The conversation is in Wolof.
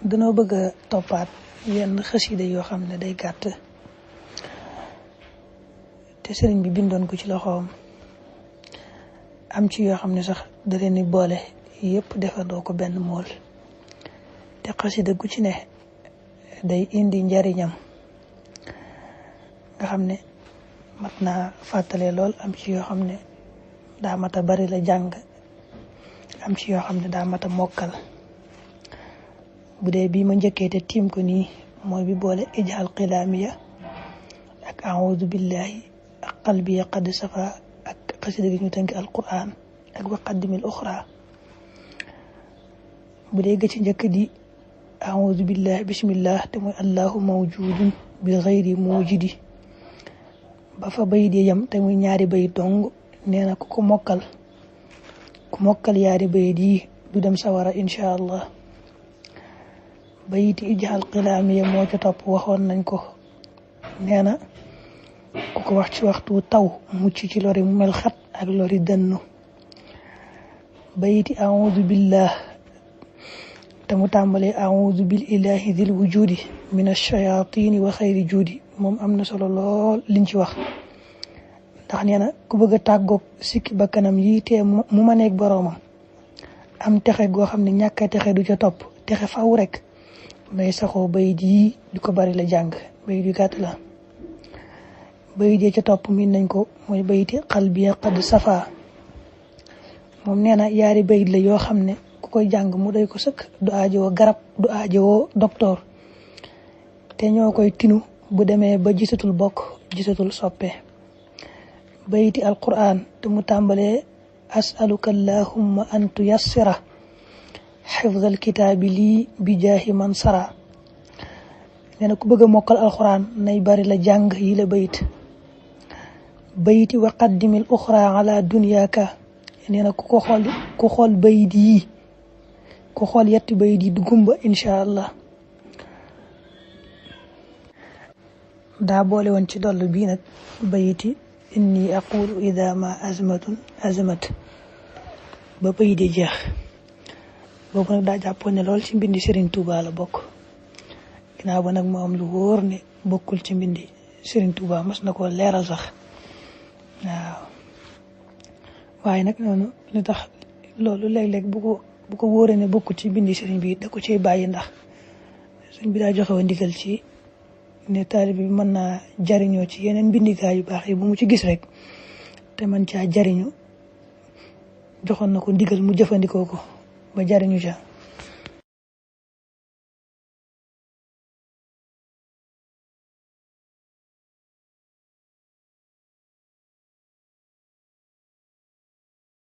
danoo bëgg a toppaat yenn xasida yoo xam ne day gàtt te sëriñ bi bindoon ko ci loxoom am ci yoo xam ne sax da leen di boole yëpp defandoo ko benn mool te xasida gu ci ne day indi njariñam nga xam ne mat naa fàttale lool. Am ci yoo xam ne daa mat a bari la jàng, am ci yoo xam ne daa mat a mokkal. bu dee bii ma njëkkee te tiim ko nii mooy bi boole ijal qilaamiya ak a'uudu billahi ak qalbiya qad safa ak xasida gi ñu tënk alquran ak waqaddimil uxra. bu dee ga ci njëkk di a'uudu billahi bismillah te mooy allahu mawjudun bi ghayri mujidi ba fa bayit yam te muy ñaari bayit dong. nee na ku mokkal yaari bayit yi du dem sawara insha allah. bayiti ijal qilaamiya moo ca topp waxoon nañ ko. nee na ku ko wax ci waxtu taw mucc ci lori mu mel xat ak lori dënnu. bayiti a'uudu billah te mu tàmbalee a'uudu bil ilahi dil wujudi min ash-shayatini wa xayri juudi moom am na solo lool liñ ci wax. ndax nee na ku bëgg a tàggoog sikki bakkanam yi te mu ma nekk boroomam am texe goo xam ne ñàkk a texe du ca topp texe faw rek may saxoo bayit yi di ko bari la jàng. bayit yu gàtt la. bayit yi ca topp min nañ ko mooy bayiti qalbiya qad safa moom nee na yaari bayit la yoo xam ne ku koy jàng mu doy ko sëkk. du aajowoo garab du aajowoo docteur te ñoo koy tinu bu demee ba gisatul bokk gisatul soppe. bayiti alquran te mu tàmbalee as'aluka allahumma an tuyassira xifdal kitaabi lii bi jaahi man sara. nee na ku bëgg a mokkal alquran nay bari la jàng yi la bayit. bayiti wa qaddimil uxra ala dunyaaka nee na ku xool bayit yi ku xool yetti bayit yi du gumba insha allah. daa boole woon ci dollu bii nag bayiti inni aqulu ida ma azmat ba bayit yi jeex. boobu nag daa jàppoon ne lool ci mbindi Serigne Touba la bokk. ginnaaw ba nag mu am lu wóor ne bokkul ci mbindi Serigne Touba mas na koo leeral sax waaw. waaye nag noonu li tax loolu léeg-léeg bu ko wóoree ne bokkul ci mbindi Serigne bi da ko ciy bàyyi ndax Serigne bi daa joxe woon ndigal ci ne taalibe bi mën naa jariñoo ci yeneen mbindigaay yu baax yi bu mu ci gis rek te man caa jariñu joxoon na ko ndigal mu jëfandikoo ko ba jariñu ca.